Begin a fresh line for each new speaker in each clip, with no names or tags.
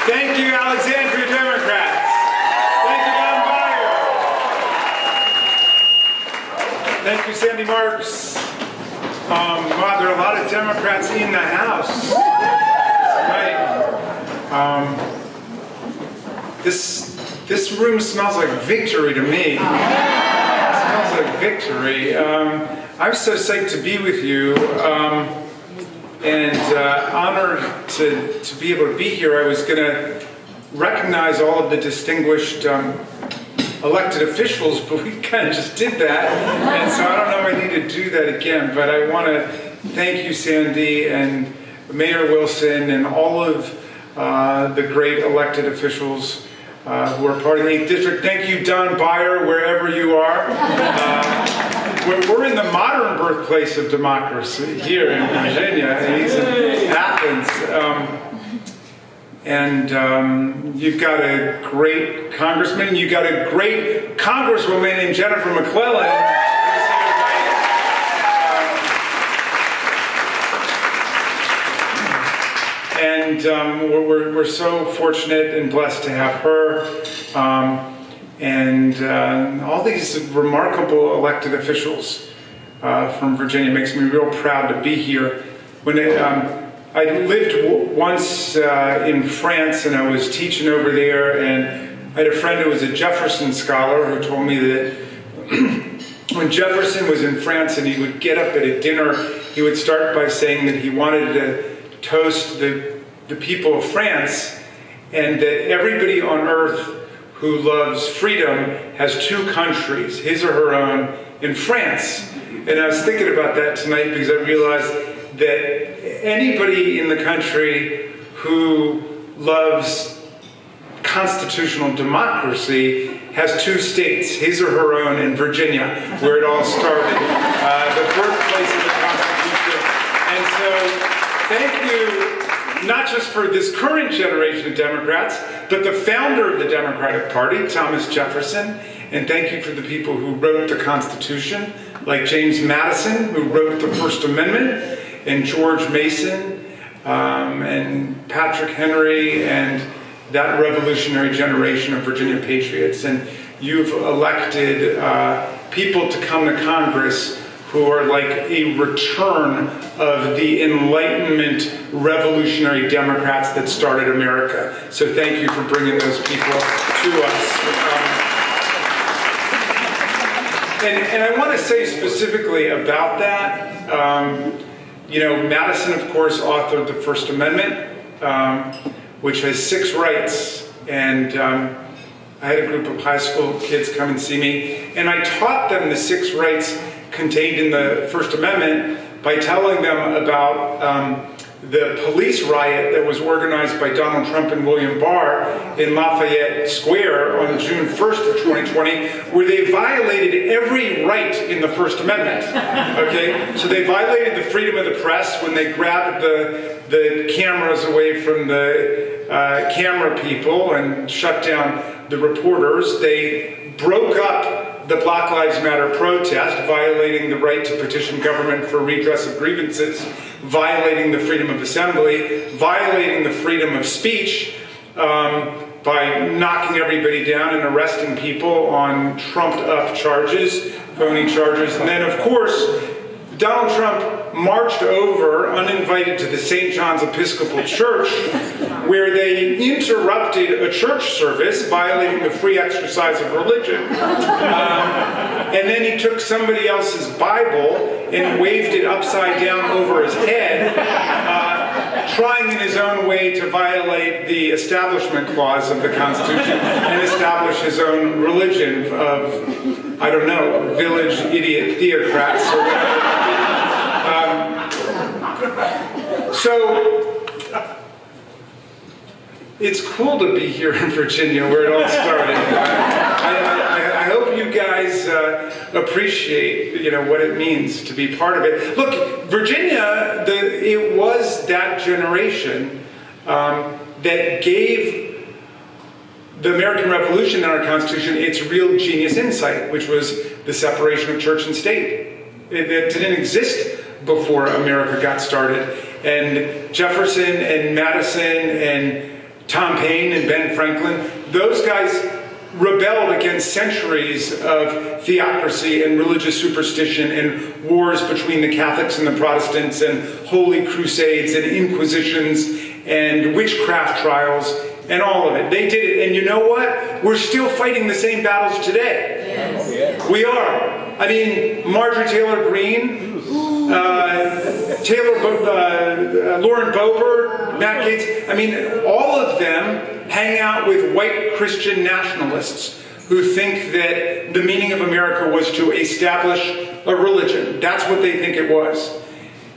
Thank you, Alexandria Democrats. Thank you, Bauer. Thank you, Sandy Marks. Wow, there are a lot of Democrats in the House. Right. This room smells like victory to me. It smells like victory. I'm so psyched to be with you, and honored to be able to be here. I was going to recognize all of the distinguished elected officials, but we kind of just did that, and so I don't know if I need to do that again, but I want to thank you, Sandy, and Mayor Wilson, and all of the great elected officials who are part of the 8th District. Thank you, Don Bauer, wherever you are. We're in the modern birthplace of democracy here in Virginia. He's in Athens. You've got a great congressman. You've got a great congresswoman in Jennifer McClellan. We're so fortunate and blessed to have her. All these remarkable elected officials from Virginia makes me real proud to be here. When I lived once in France, and I was teaching over there, and I had a friend who was a Jefferson scholar who told me that when Jefferson was in France and he would get up at a dinner, he would start by saying that he wanted to toast the people of France, and that everybody on earth who loves freedom has two countries, his or her own, in France. And I was thinking about that tonight because I realized that anybody in the country who loves constitutional democracy has two states, his or her own in Virginia, where it all started, the birthplace of the Constitution. And so, thank you, not just for this current generation of Democrats, but the founder of the Democratic Party, Thomas Jefferson, and thank you for the people who wrote the Constitution, like James Madison, who wrote the First Amendment, and George Mason, and Patrick Henry, and that revolutionary generation of Virginia patriots. And you've elected people to come to Congress who are like a return of the Enlightenment revolutionary Democrats that started America. So thank you for bringing those people to us. And I want to say specifically about that, Madison, of course, authored the First Amendment, which has 6 rights. And I had a group of high school kids come and see me, and I taught them the 6 rights contained in the First Amendment by telling them about the police riot that was organized by Donald Trump and William Barr in Lafayette Square on June 1st of 2020, where they violated every right in the First Amendment, okay? So they violated the freedom of the press when they grabbed the cameras away from the camera people and shut down the reporters. They broke up the Black Lives Matter protest, violating the right to petition government for redress of grievances, violating the freedom of assembly, violating the freedom of speech by knocking everybody down and arresting people on trumped-up charges, phony charges. And then, of course, Donald Trump marched over uninvited to the St. John's Episcopal Church, where they interrupted a church service, violating the free exercise of religion. And then he took somebody else's Bible and waved it upside down over his head, trying in his own way to violate the Establishment Clause of the Constitution and establish his own religion of, I don't know, village idiot theocrats or whatever. So it's cool to be here in Virginia, where it all started. I hope you guys appreciate, what it means to be part of it. Look, Virginia, it was that generation that gave the American Revolution and our Constitution its real genius insight, which was the separation of church and state. It didn't exist before America got started. And Jefferson and Madison and Tom Paine and Ben Franklin, those guys rebelled against centuries of theocracy and religious superstition and wars between the Catholics and the Protestants and holy crusades and inquisitions and witchcraft trials and all of it. They did it. And you know what? We're still fighting the same battles today. Yes. We are. I mean, Marjorie Taylor Greene, Lauren Boebert, Matt Gaetz, I mean, all of them hang out with white Christian nationalists who think that the meaning of America was to establish a religion. That's what they think it was.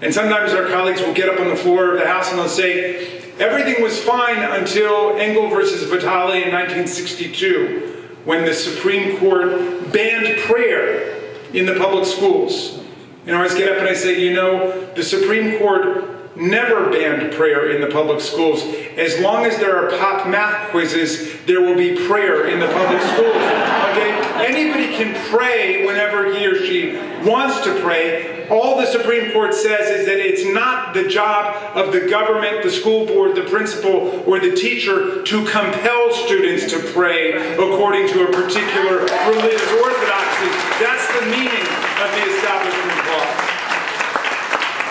And sometimes our colleagues will get up on the floor of the House and they'll say, everything was fine until Engel versus Vitale in 1962, when the Supreme Court banned prayer in the public schools. And I always get up and I say, you know, the Supreme Court never banned prayer in the public schools. As long as there are pop math quizzes, there will be prayer in the public schools. Okay? Anybody can pray whenever he or she wants to pray. All the Supreme Court says is that it's not the job of the government, the school board, the principal, or the teacher to compel students to pray according to a particular religious orthodoxy. That's the meaning of the Establishment Clause.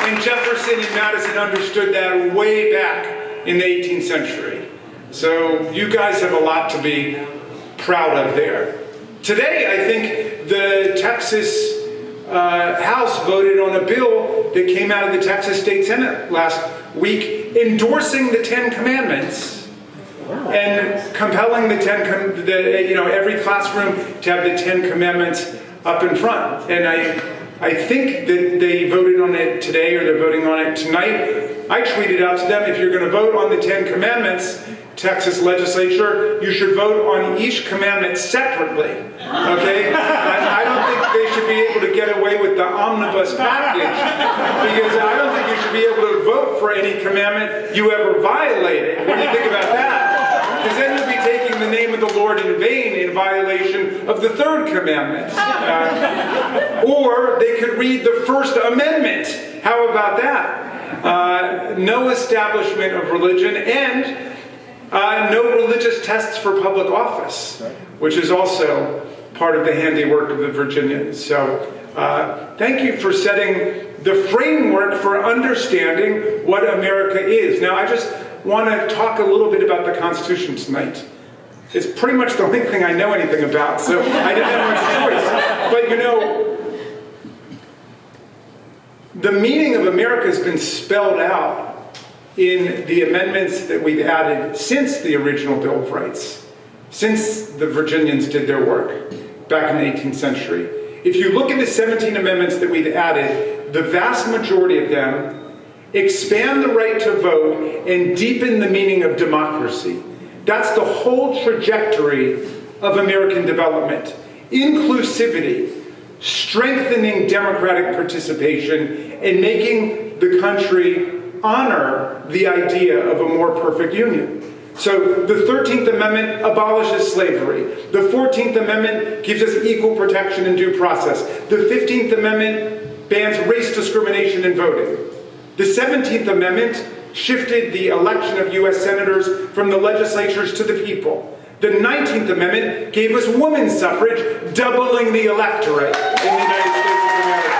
And Jefferson and Madison understood that way back in the 18th century. So you guys have a lot to be proud of there. Today, I think the Texas House voted on a bill that came out of the Texas State Senate last week endorsing the Ten Commandments and compelling every classroom to have the Ten Commandments up in front. And I think that they voted on it today, or they're voting on it tonight. I tweeted out to them, if you're going to vote on the Ten Commandments, Texas legislature, you should vote on each commandment separately. Okay? I don't think they should be able to get away with the omnibus package, because I don't think you should be able to vote for any commandment you ever violated. What do you think about that? Because then you'll be taking the name of the Lord in vain in violation of the third commandment. Or they could read the First Amendment. How about that? No establishment of religion, and no religious tests for public office, which is also part of the handiwork of the Virginians. So thank you for setting the framework for understanding what America is. Now, I just want to talk a little bit about the Constitution tonight. It's pretty much the only thing I know anything about, so I didn't have much choice. But you know, the meaning of America has been spelled out in the amendments that we've added since the original Bill of Rights, since the Virginians did their work back in the 18th century. If you look at the 17 amendments that we've added, the vast majority of them expand the right to vote and deepen the meaning of democracy. That's the whole trajectory of American development. Inclusivity, strengthening democratic participation, and making the country honor the idea of a more perfect union. So the 13th Amendment abolishes slavery. The 14th Amendment gives us equal protection and due process. The 15th Amendment bans race discrimination in voting. The 17th Amendment shifted the election of U.S. senators from the legislatures to the people. The 19th Amendment gave us women's suffrage, doubling the electorate in the United States of America.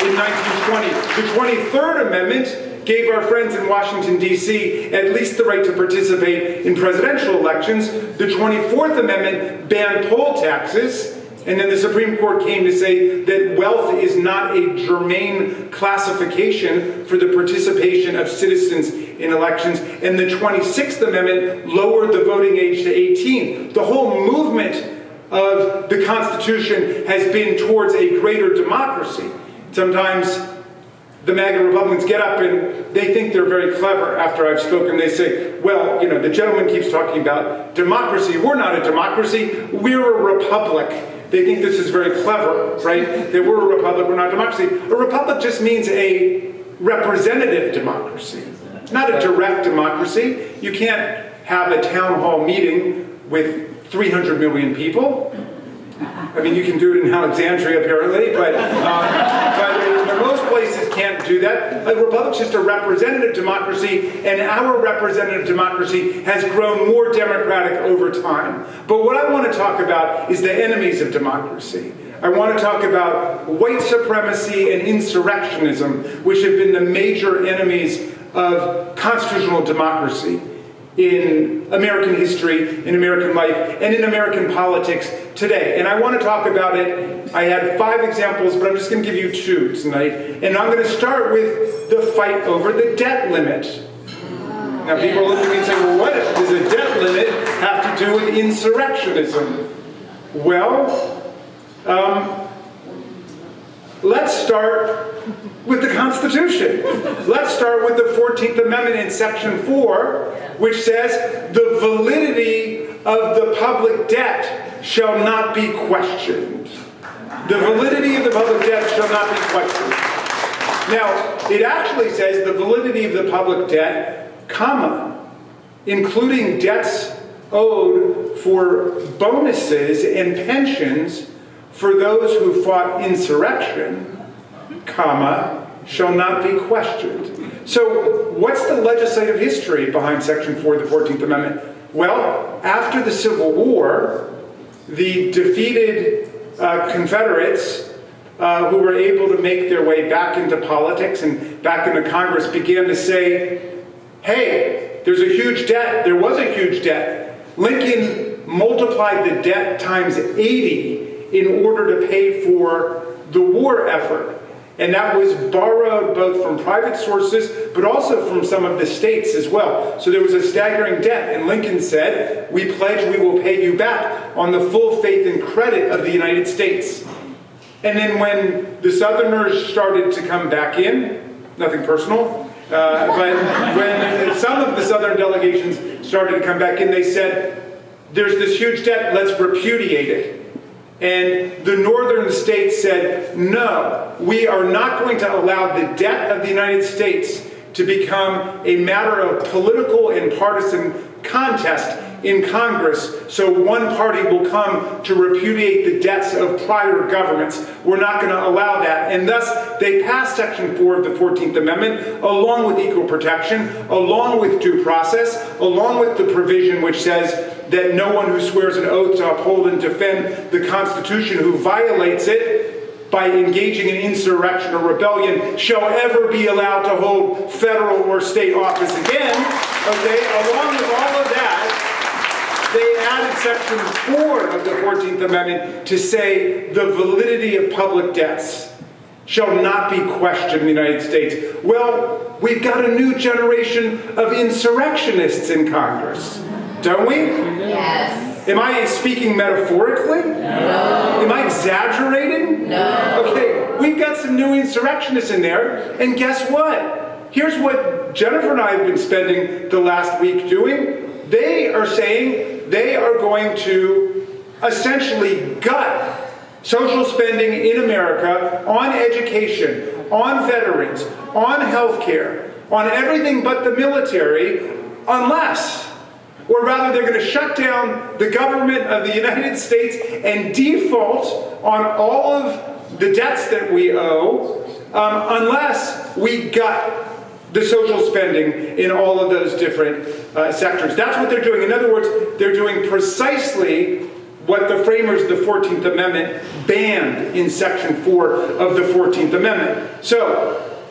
In 1920, the 23rd Amendment gave our friends in Washington, D.C. at least the right to participate in presidential elections. The 24th Amendment banned poll taxes. And then the Supreme Court came to say that wealth is not a germane classification for the participation of citizens in elections. And the 26th Amendment lowered the voting age to 18. The whole movement of the Constitution has been towards a greater democracy. Sometimes the MAGA Republicans get up and they think they're very clever after I've spoken. They say, well, you know, the gentleman keeps talking about democracy. We're not a democracy. We're a republic. They think this is very clever, right? That we're a republic, we're not a democracy. A republic just means a representative democracy, not a direct democracy. You can't have a town hall meeting with 300 million people. I mean, you can do it in Alexandria, apparently, but a most places can't do that. A republic's just a representative democracy, and our representative democracy has grown more democratic over time. But what I want to talk about is the enemies of democracy. I want to talk about white supremacy and insurrectionism, which have been the major enemies of constitutional democracy in American history, in American life, and in American politics today. And I want to talk about it. I had 5 examples, but I'm just going to give you 2 tonight. And I'm going to start with the fight over the debt limit. Now people look at me and say, well, what does a debt limit have to do with insurrectionism? Well, let's start with the Constitution. Let's start with the 14th Amendment in Section 4, which says the validity of the public debt shall not be questioned. The validity of the public debt shall not be questioned. Now, it actually says the validity of the public debt, comma, including debts owed for bonuses and pensions for those who fought insurrection, comma, shall not be questioned. So what's the legislative history behind Section 4 of the 14th Amendment? Well, after the Civil War, the defeated Confederates who were able to make their way back into politics and back into Congress began to say, hey, there's a huge debt. There was a huge debt. Lincoln multiplied the debt times 80 in order to pay for the war effort. And that was borrowed both from private sources, but also from some of the states as well. So there was a staggering debt. And Lincoln said, we pledge we will pay you back on the full faith and credit of the United States. And then when the Southerners started to come back in, nothing personal, but when some of the Southern delegations started to come back in, they said, there's this huge debt, let's repudiate it. And the northern states said, no, we are not going to allow the debt of the United States to become a matter of political and partisan contest in Congress, so one party will come to repudiate the debts of prior governments. We're not going to allow that. And thus, they passed Section 4 of the 14th Amendment, along with equal protection, along with due process, along with the provision which says that no one who swears an oath to uphold and defend the Constitution who violates it by engaging in insurrection or rebellion shall ever be allowed to hold federal or state office again. Okay, along with all of that, they added Section 4 of the 14th Amendment to say the validity of public debts shall not be questioned in the United States. Well, we've got a new generation of insurrectionists in Congress, don't we?
Yes.
Am I speaking metaphorically?
No.
Am I exaggerating?
No.
Okay, we've got some new insurrectionists in there, and guess what? Here's what Jennifer and I have been spending the last week doing. They are saying they are going to essentially gut social spending in America on education, on veterans, on health care, on everything but the military, unless, or rather they're going to shut down the government of the United States and default on all of the debts that we owe, unless we gut the social spending in all of those different sectors. That's what they're doing. In other words, they're doing precisely what the framers of the 14th Amendment banned in Section 4 of the 14th Amendment. So,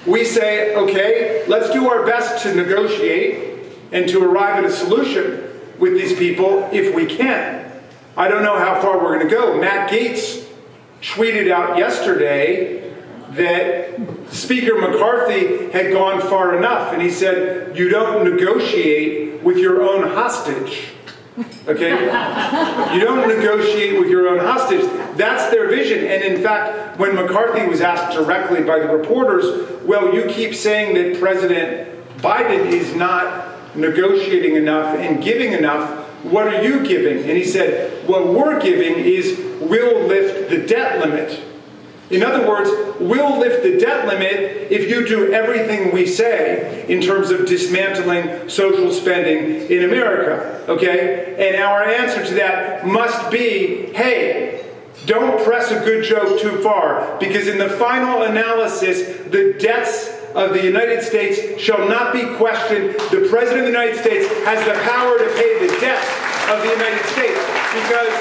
we say, okay, let's do our best to negotiate and to arrive at a solution with these people if we can. I don't know how far we're going to go. Matt Gaetz tweeted out yesterday that Speaker McCarthy had gone far enough, and he said, you don't negotiate with your own hostage. Okay? You don't negotiate with your own hostage. That's their vision. And in fact, when McCarthy was asked directly by the reporters, well, you keep saying that President Biden is not negotiating enough and giving enough. What are you giving? And he said, what we're giving is we'll lift the debt limit. In other words, we'll lift the debt limit if you do everything we say in terms of dismantling social spending in America, okay? And our answer to that must be, hey, don't press a good joke too far, because in the final analysis, the debts of the United States shall not be questioned. The President of the United States has the power to pay the debts of the United States, because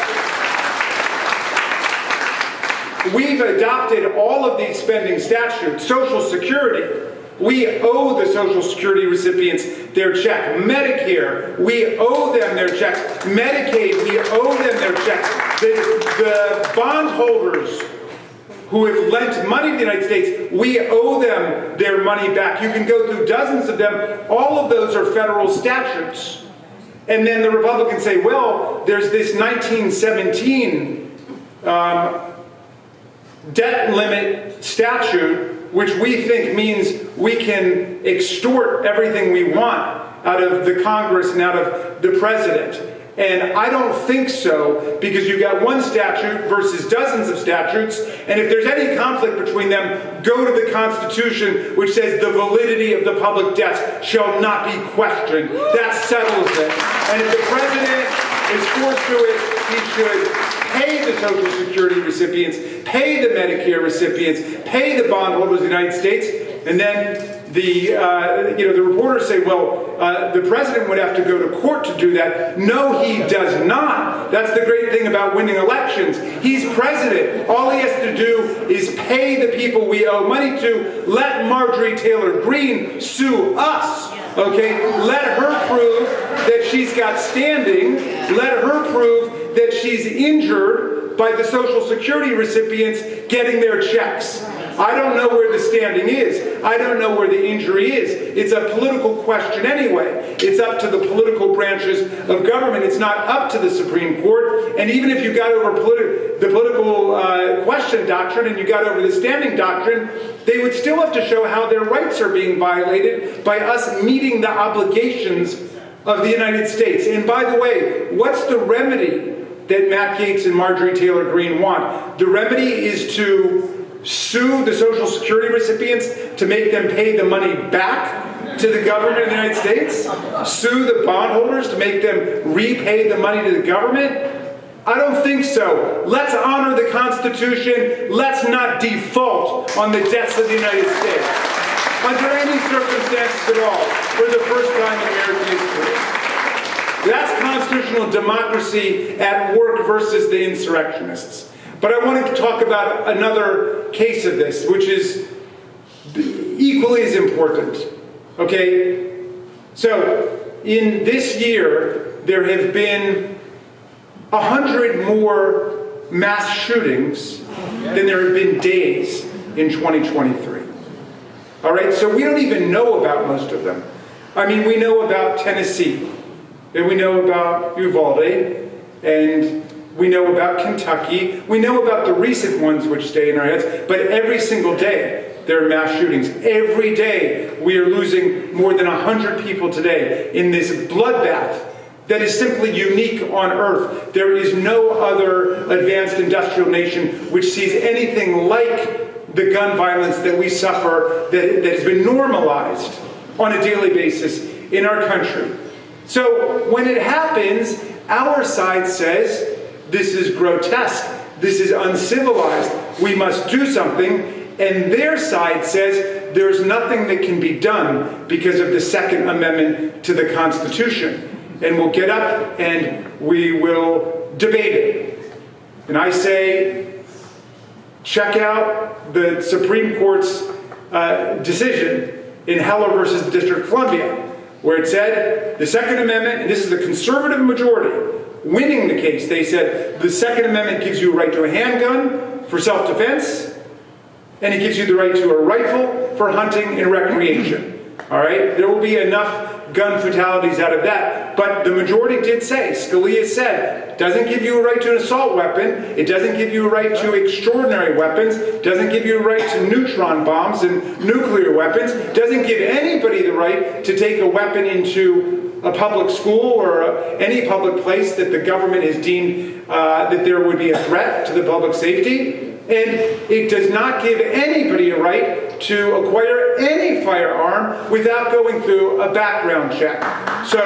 we've adopted all of these spending statutes. Social Security, we owe the Social Security recipients their check. Medicare, we owe them their checks. Medicaid, we owe them their checks. The bondholders who have lent money to the United States, we owe them their money back. You can go through dozens of them. All of those are federal statutes. And then the Republicans say, well, there's this 1917 debt limit statute, which we think means we can extort everything we want out of the Congress and out of the President. And I don't think so, because you've got one statute versus dozens of statutes, and if there's any conflict between them, go to the Constitution, which says the validity of the public debts shall not be questioned. That settles it. And if the President is forced to it, he should pay the Social Security recipients, pay the Medicare recipients, pay the bondholders of the United States, and then the reporters say, well, the President would have to go to court to do that. No, he does not. That's the great thing about winning elections. He's President. All he has to do is pay the people we owe money to. Let Marjorie Taylor Greene sue us. Okay? Let her prove that she's got standing. Let her prove that she's injured by the Social Security recipients getting their checks. I don't know where the standing is. I don't know where the injury is. It's a political question anyway. It's up to the political branches of government. It's not up to the Supreme Court. And even if you got over the political question doctrine and you got over the standing doctrine, they would still have to show how their rights are being violated by us meeting the obligations of the United States. And by the way, what's the remedy that Matt Gaetz and Marjorie Taylor Greene want? The remedy is to sue the Social Security recipients to make them pay the money back to the government of the United States? Sue the bondholders to make them repay the money to the government? I don't think so. Let's honor the Constitution. Let's not default on the debts of the United States under any circumstances at all for the first time in American history. That's constitutional democracy at work versus the insurrectionists. But I wanted to talk about another case of this, which is equally as important. Okay? So, in this year, there have been 100 more mass shootings than there have been days in 2023. All right? So we don't even know about most of them. I mean, we know about Tennessee, and we know about Uvalde, and we know about Kentucky. We know about the recent ones which stay in our heads. But every single day, there are mass shootings. Every day, we are losing more than 100 people today in this bloodbath that is simply unique on Earth. There is no other advanced industrial nation which sees anything like the gun violence that we suffer, that has been normalized on a daily basis in our country. So when it happens, our side says, this is grotesque, this is uncivilized, we must do something, and their side says there's nothing that can be done because of the Second Amendment to the Constitution. And we'll get up and we will debate it. And I say, check out the Supreme Court's decision in Heller versus the District of Columbia, where it said the Second Amendment, and this is the conservative majority, winning the case, they said the Second Amendment gives you a right to a handgun for self-defense, and it gives you the right to a rifle for hunting and recreation. All right? There will be enough gun fatalities out of that. But the majority did say, Scalia said, doesn't give you a right to an assault weapon, it doesn't give you a right to extraordinary weapons, doesn't give you a right to neutron bombs and nuclear weapons, doesn't give anybody the right to take a weapon into a public school or any public place that the government has deemed that there would be a threat to the public safety. And it does not give anybody a right to acquire any firearm without going through a background check. So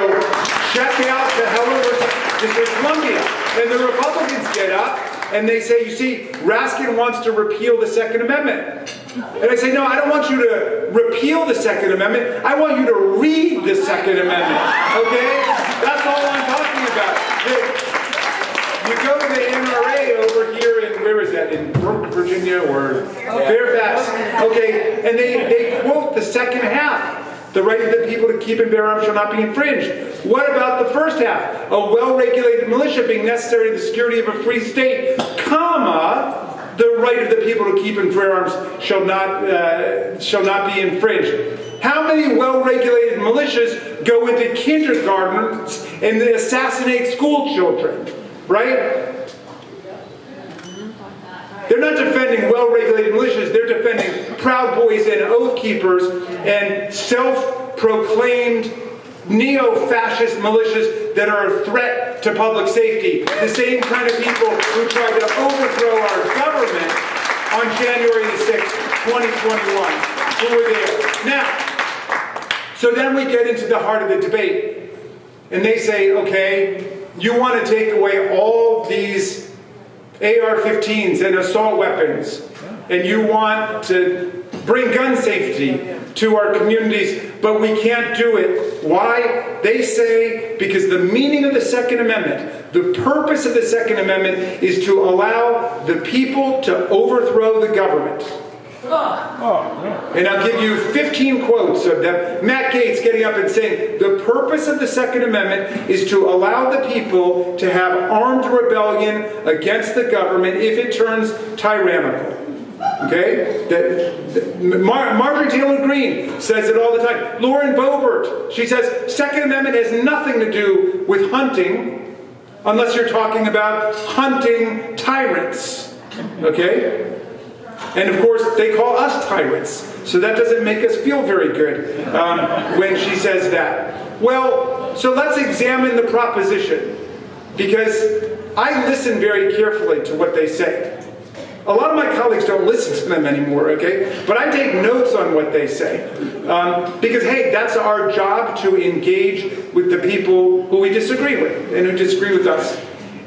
check out the Heller versus District of Columbia. And the Republicans get up and they say, you see, Raskin wants to repeal the Second Amendment. And I say, no, I don't want you to repeal the Second Amendment. I want you to read the Second Amendment, okay? That's all I'm talking about. You go to the NRA over here in, where is that, in Virginia or Fairfax, okay, and they quote the second half. The right of the people to keep and bear arms shall not be infringed. What about the first half? A well-regulated militia being necessary to the security of a free state, comma, the right of the people to keep and bear arms shall not be infringed. How many well-regulated militias go into kindergartens and they assassinate school children, right? They're not defending well-regulated militias, they're defending Proud Boys and Oath Keepers and self-proclaimed neo-fascist militias that are a threat to public safety. The same kind of people who tried to overthrow our government on January the 6th, 2021, who were there. Now, so then we get into the heart of the debate. And they say, okay, you want to take away all these AR-15s and assault weapons, and you want to bring gun safety to our communities, but we can't do it. Why? They say because the meaning of the Second Amendment, the purpose of the Second Amendment is to allow the people to overthrow the government. And I'll give you 15 quotes of them. Matt Gaetz getting up and saying, the purpose of the Second Amendment is to allow the people to have armed rebellion against the government if it turns tyrannical. Okay? Marjorie Taylor Greene says it all the time. Lauren Boebert, she says, Second Amendment has nothing to do with hunting unless you're talking about hunting tyrants. Okay? And of course, they call us tyrants. So that doesn't make us feel very good when she says that. Well, so let's examine the proposition. Because I listen very carefully to what they say. A lot of my colleagues don't listen to them anymore, okay? But I take notes on what they say. Because, hey, that's our job to engage with the people who we disagree with and who disagree with us.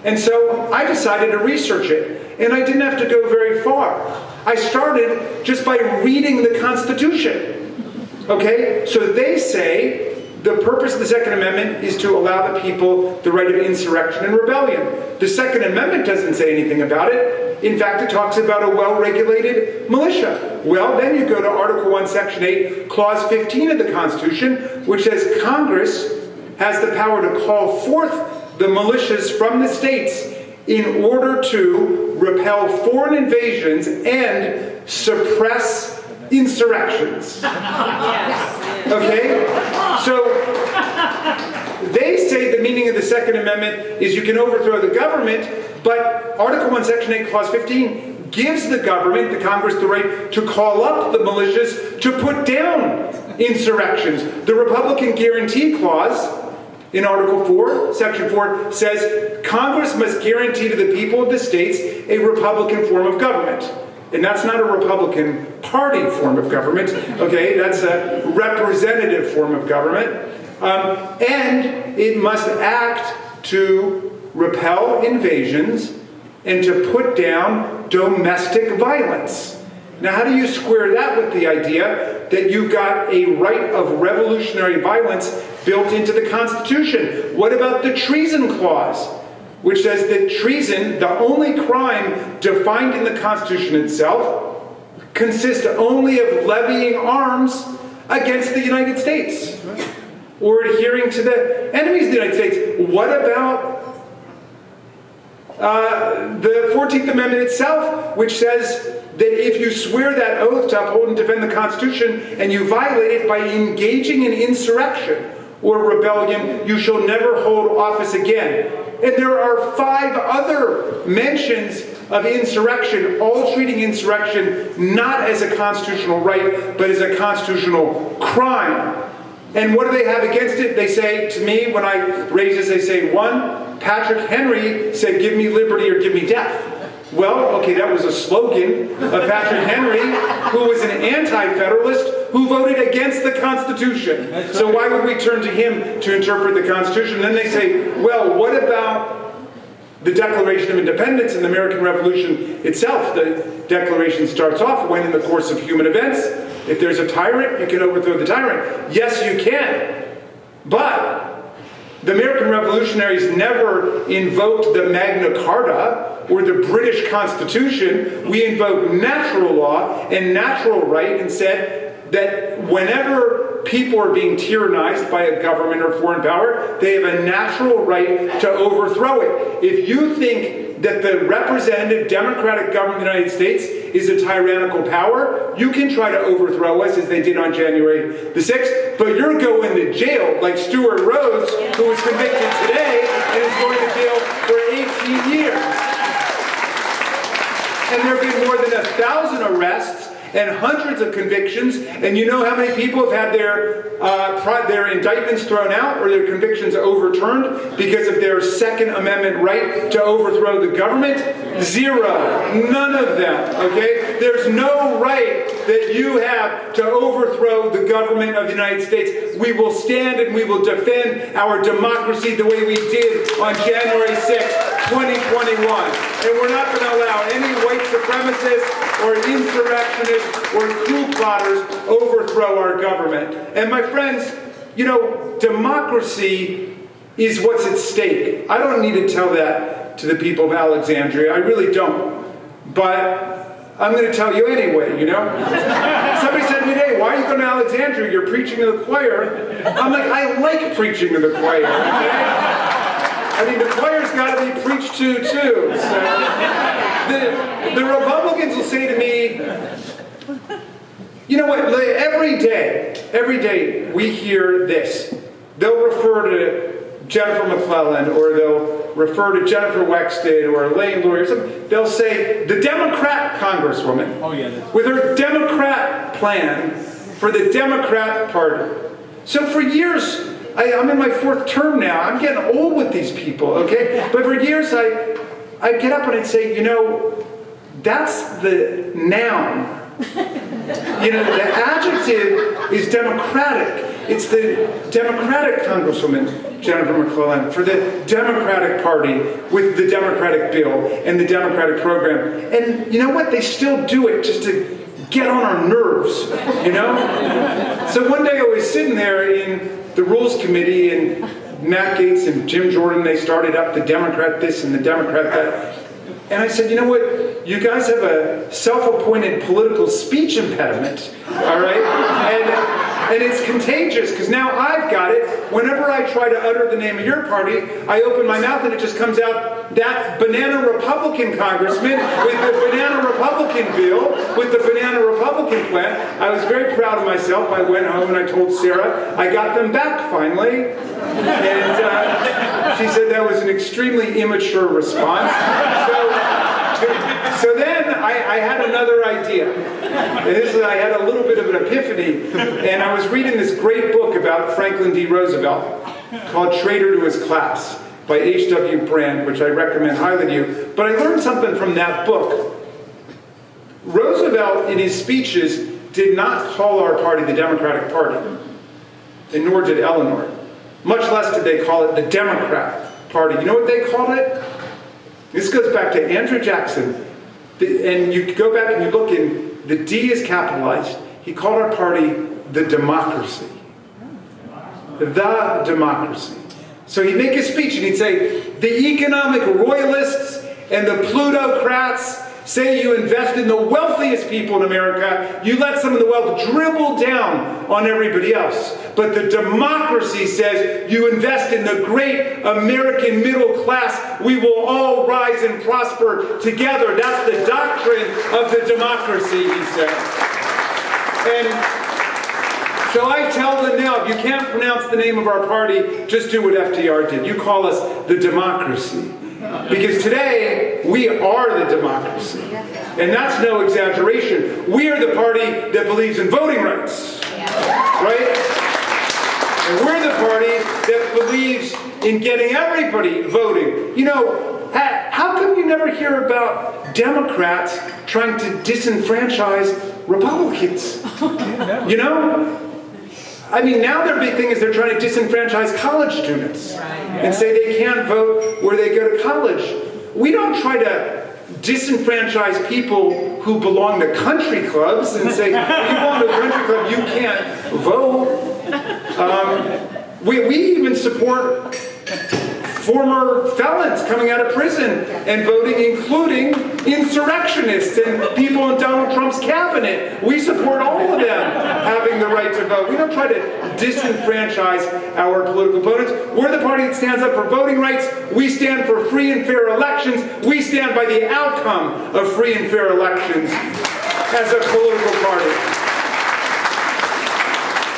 And so I decided to research it. And I didn't have to go very far. I started just by reading the Constitution. Okay? So they say the purpose of the Second Amendment is to allow the people the right of insurrection and rebellion. The Second Amendment doesn't say anything about it. In fact, it talks about a well-regulated militia. Well, then you go to Article 1, Section 8, Clause 15 of the Constitution, which says Congress has the power to call forth the militias from the states in order to repel foreign invasions and suppress insurrections. Okay? So they say the meaning of the Second Amendment is you can overthrow the government, but Article 1, Section 8, Clause 15 gives the government, the Congress, the right to call up the militias to put down insurrections. The Republican Guarantee Clause in Article 4, Section 4, says Congress must guarantee to the people of the states a Republican form of government. And that's not a Republican Party form of government, okay? That's a representative form of government. And it must act to repel invasions and to put down domestic violence. Now, how do you square that with the idea that you've got a right of revolutionary violence built into the Constitution? What about the Treason Clause, which says that treason, the only crime defined in the Constitution itself, consists only of levying arms against the United States or adhering to the enemies of the United States? What about the 14th Amendment itself, which says that if you swear that oath to uphold and defend the Constitution and you violate it by engaging in insurrection or rebellion, you shall never hold office again. And there are 5 other mentions of insurrection, all treating insurrection not as a constitutional right, but as a constitutional crime. And what do they have against it? They say to me, when I raise this, they say, 1, Patrick Henry said, give me liberty or give me death. Well, okay, that was a slogan of Patrick Henry, who was an anti-federalist who voted against the Constitution. So why would we turn to him to interpret the Constitution? And then they say, well, what about the Declaration of Independence and the American Revolution itself. The Declaration starts off, when in the course of human events, if there's a tyrant, you can overthrow the tyrant. Yes, you can. But the American revolutionaries never invoked the Magna Carta or the British Constitution. We invoked natural law and natural right and said that whenever people are being tyrannized by a government or foreign power, they have a natural right to overthrow it. If you think that the representative democratic government of the United States is a tyrannical power, you can try to overthrow us as they did on January the 6th, but you're going to jail like Stuart Rhodes, who was convicted today and is going to jail for 18 years. And there have been more than 1,000 arrests and hundreds of convictions, and you know how many people have had their indictments thrown out or their convictions overturned because of their Second Amendment right to overthrow the government? Zero. None of them, okay? There's no right that you have to overthrow the government of the United States. We will stand and we will defend our democracy the way we did on January 6th, 2021. And we're not going to allow any white supremacists or insurrectionists or coup plotters overthrow our government. And my friends, you know, democracy is what's at stake. I don't need to tell that to the people of Alexandria. I really don't. But I'm going to tell you anyway, you know? Somebody said to me today, why are you going to Alexandria? You're preaching to the choir. I'm like, I like preaching to the choir. Okay? I mean, the choir's got to be preached to, too. So the Republicans will say to me, you know what, every day we hear this. They'll refer to Jennifer McClellan, or they'll refer to Jennifer Wexton or Elaine Lurie or something. They'll say, the Democrat Congresswoman, with her Democrat plan for the Democrat Party. So for years, I'm in my 4th term now. I'm getting old with these people, okay? But for years, I'd get up and I'd say, you know, that's the noun. You know, the adjective is democratic. It's the Democratic Congresswoman, Jennifer McClellan, for the Democratic Party with the Democratic bill and the Democratic program. And you know what? They still do it just to get on our nerves, you know? So one day I was sitting there in the Rules Committee, and Matt Gaetz and Jim Jordan, they started up the Democrat this and the Democrat that. And I said, you know what? You guys have a self-appointed political speech impediment, all right? And it's contagious, because now I've got it. Whenever I try to utter the name of your party, I open my mouth and it just comes out, that banana Republican congressman with the banana Republican bill, with the banana Republican plan. I was very proud of myself. I went home and I told Sarah, I got them back finally. And she said that was an extremely immature response. So then I had another idea. And I had a little bit of an epiphany. And I was reading this great book about Franklin D. Roosevelt called Traitor to His Class by H.W. Brand, which I recommend highly to you. But I learned something from that book. Roosevelt, in his speeches, did not call our party the Democratic Party, and nor did Eleanor. Much less did they call it the Democrat Party. You know what they called it? This goes back to Andrew Jackson. And you go back and you look, and the D is capitalized. He called our party the Democracy. The Democracy. So he'd make a speech and he'd say, the economic royalists and the plutocrats say you invest in the wealthiest people in America. You let some of the wealth dribble down on everybody else. But the democracy says you invest in the great American middle class. We will all rise and prosper together. That's the doctrine of the democracy, he said. And so I tell them now, if you can't pronounce the name of our party, just do what FDR did. You call us the democracy. Because today, we are the democracy. And that's no exaggeration. We are the party that believes in voting rights. Right? And we're the party that believes in getting everybody voting. You know, how come you never hear about Democrats trying to disenfranchise Republicans? You know? I mean, now their big thing is they're trying to disenfranchise college students and say they can't vote where they go to college. we don't try to disenfranchise people who belong to country clubs and say, if you belong to a country club, you can't vote. We even support former felons coming out of prison and voting, including insurrectionists and people in Donald Trump's cabinet. We support all of them having the right to vote. We don't try to disenfranchise our political opponents. We're the party that stands up for voting rights. We stand for free and fair elections. We stand by the outcome of free and fair elections as a political party.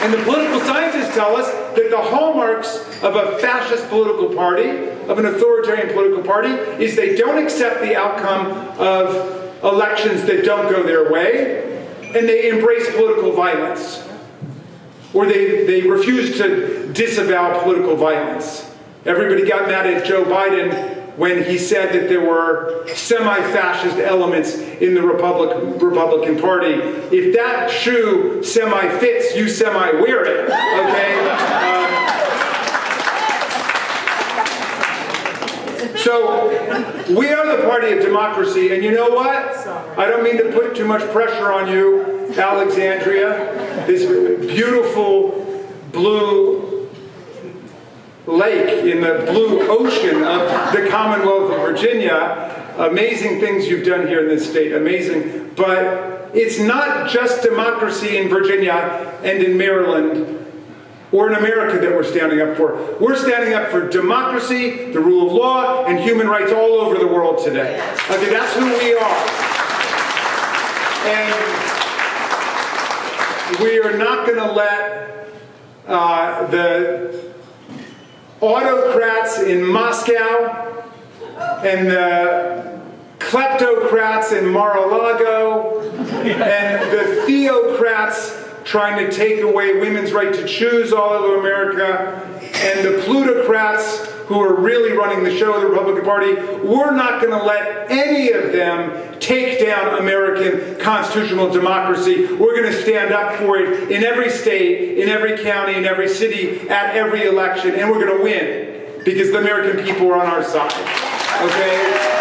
And the political scientists tell us that the hallmarks of a fascist political party, of an authoritarian political party, is they don't accept the outcome of elections that don't go their way, and they embrace political violence. Or they refuse to disavow political violence. Everybody got mad at Joe Biden when he said that there were semi-fascist elements in the Republican Party. If that shoe semi-fits, you semi-wear it, okay? So, we are the party of democracy, and you know what? I don't mean to put too much pressure on you, Alexandria, this beautiful blue lake in the blue ocean of the Commonwealth of Virginia. Amazing things you've done here in this state, amazing. But it's not just democracy in Virginia and in Maryland or in America that we're standing up for. We're standing up for democracy, the rule of law, and human rights all over the world today. Okay, that's who we are. And we are not going to let the autocrats in Moscow and the kleptocrats in Mar-a-Lago and the theocrats trying to take away women's right to choose all over America and the plutocrats who are really running the show of the Republican Party, we're not going to let any of them take down American constitutional democracy. We're going to stand up for it in every state, in every county, in every city, at every election, and we're going to win because the American people are on our side. Okay?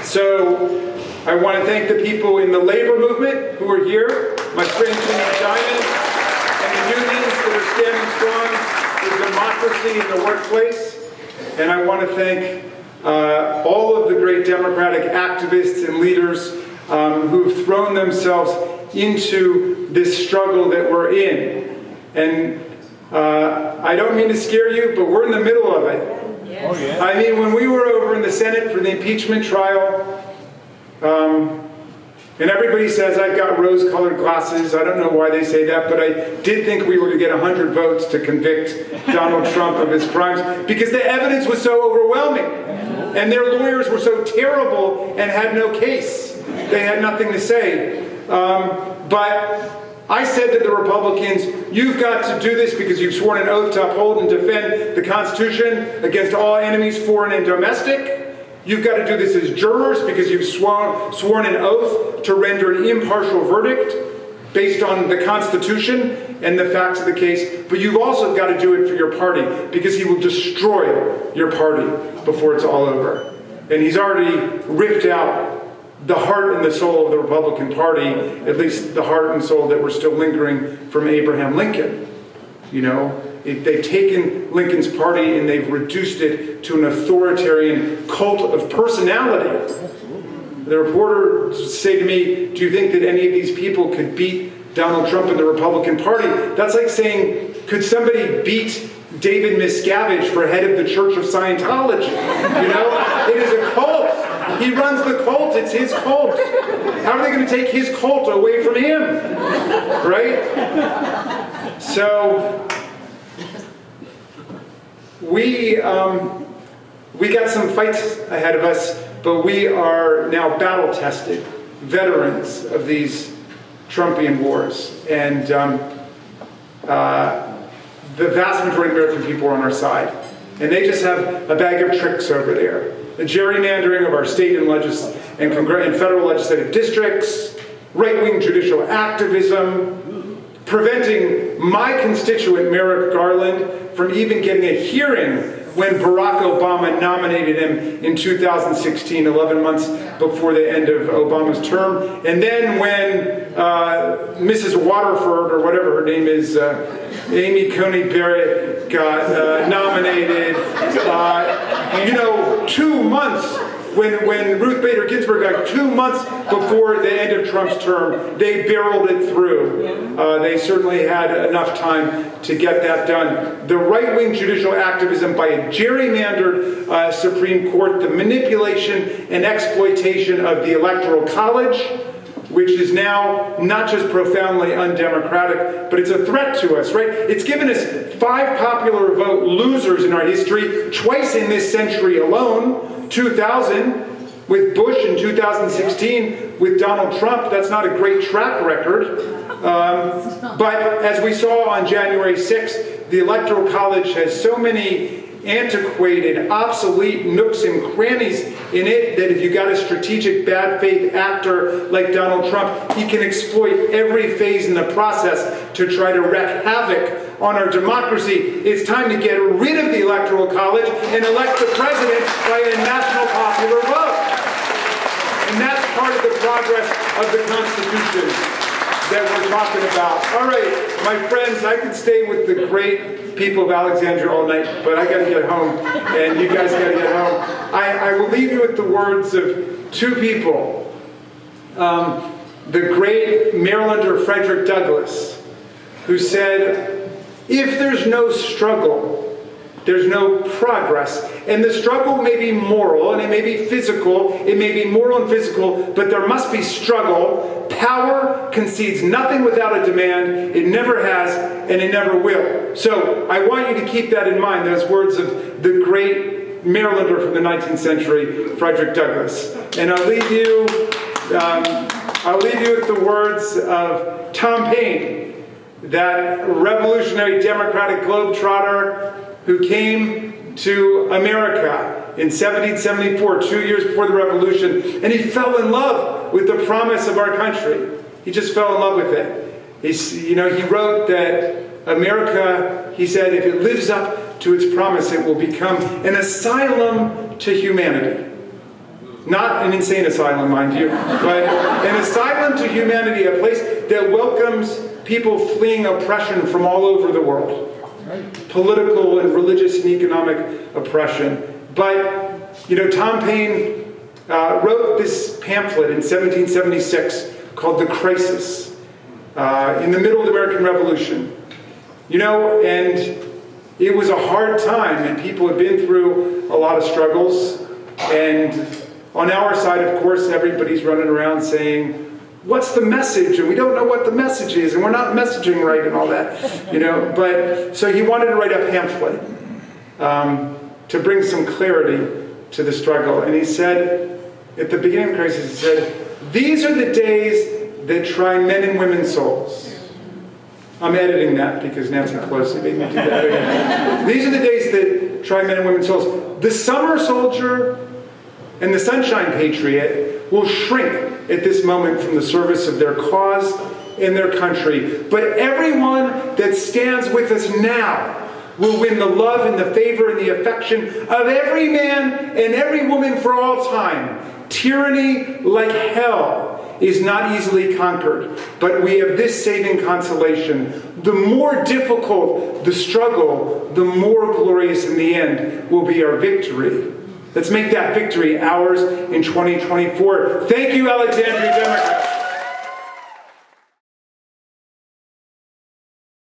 So, I want to thank the people in the labor movement who are here, my friends in the Diamond, and the unions that are standing strong for democracy in the workplace. And I want to thank all of the great democratic activists and leaders who've thrown themselves into this struggle that we're in. And I don't mean to scare you, but we're in the middle of it. Yes. Oh, yeah. I mean, when we were over in the Senate for the impeachment trial, and everybody says I've got rose-colored glasses. I don't know why they say that, but I did think we were going to get 100 votes to convict Donald Trump of his crimes because the evidence was so overwhelming. And their lawyers were so terrible and had no case. They had nothing to say. But I said to the Republicans, you've got to do this because you've sworn an oath to uphold and defend the Constitution against all enemies, foreign and domestic. You've got to do this as jurors because you've sworn an oath to render an impartial verdict based on the Constitution and the facts of the case. But you've also got to do it for your party because he will destroy your party before it's all over. And he's already ripped out the heart and the soul of the Republican Party, at least the heart and soul that were still lingering from Abraham Lincoln. You know, they've taken Lincoln's party and they've reduced it to an authoritarian cult of personality. The reporters say to me, do you think that any of these people could beat Donald Trump and the Republican Party? That's like saying, could somebody beat David Miscavige for head of the Church of Scientology? You know, it is a cult. He runs the cult. It's his cult. How are they going to take his cult away from him? Right? So we got some fights ahead of us, but we are now battle-tested veterans of these Trumpian wars. And the vast majority of American people are on our side. And they just have a bag of tricks over there. The gerrymandering of our state and federal legislative districts, right-wing judicial activism, preventing my constituent Merrick Garland from even getting a hearing when Barack Obama nominated him in 2016, 11 months before the end of Obama's term. And then when Mrs. Waterford, or whatever her name is, Amy Coney Barrett, got nominated, 2 months, when Ruth Bader Ginsburg got 2 months before the end of Trump's term, they barreled it through. They certainly had enough time to get that done. The right-wing judicial activism by a gerrymandered Supreme Court, the manipulation and exploitation of the Electoral College, which is now not just profoundly undemocratic, but it's a threat to us, right? It's given us 5 popular vote losers in our history, twice in this century alone. 2000 with Bush, in 2016 with Donald Trump. That's not a great track record. But as we saw on January 6th, the Electoral College has so many antiquated, obsolete nooks and crannies in it that if you got a strategic bad faith actor like Donald Trump, he can exploit every phase in the process to try to wreak havoc on our democracy. It's time to get rid of the Electoral College and elect the president by a national popular vote. And that's part of the progress of the Constitution that we're talking about. All right, my friends, I could stay with the great people of Alexandria all night, but I got to get home, and you guys got to get home. I will leave you with the words of 2 people. The great Marylander Frederick Douglass, who said, "If there's no struggle, there's no progress." And the struggle may be moral, and it may be physical, it may be moral and physical, but there must be struggle. Power concedes nothing without a demand. It never has, and it never will. So I want you to keep that in mind, those words of the great Marylander from the 19th century, Frederick Douglass. And I'll leave you with the words of Tom Paine, that revolutionary democratic globetrotter who came to America in 1774, 2 years before the Revolution, and he fell in love with the promise of our country. He just fell in love with it. He wrote that America, he said, if it lives up to its promise, it will become an asylum to humanity. Not an insane asylum, mind you, but an asylum to humanity, a place that welcomes people fleeing oppression from all over the world. Political and religious and economic oppression. But, Tom Paine wrote this pamphlet in 1776 called The Crisis, in the middle of the American Revolution. And it was a hard time, and people had been through a lot of struggles. And on our side, of course, everybody's running around saying, what's the message? And we don't know what the message is, and we're not messaging right and all that, But so he wanted to write a pamphlet to bring some clarity to the struggle. And he said, at the beginning of the crisis, he said, "These are the days that try men and women's souls." I'm editing that because Nancy Pelosi made me do that again. These are the days that try men and women's souls. The summer soldier and the sunshine patriot will shrink at this moment from the service of their cause and their country. But everyone that stands with us now will win the love and the favor and the affection of every man and every woman for all time. Tyranny, like hell, is not easily conquered, but we have this saving consolation. The more difficult the struggle, the more glorious in the end will be our victory. Let's make that victory ours in 2024. Thank you, Alexandria Democrats.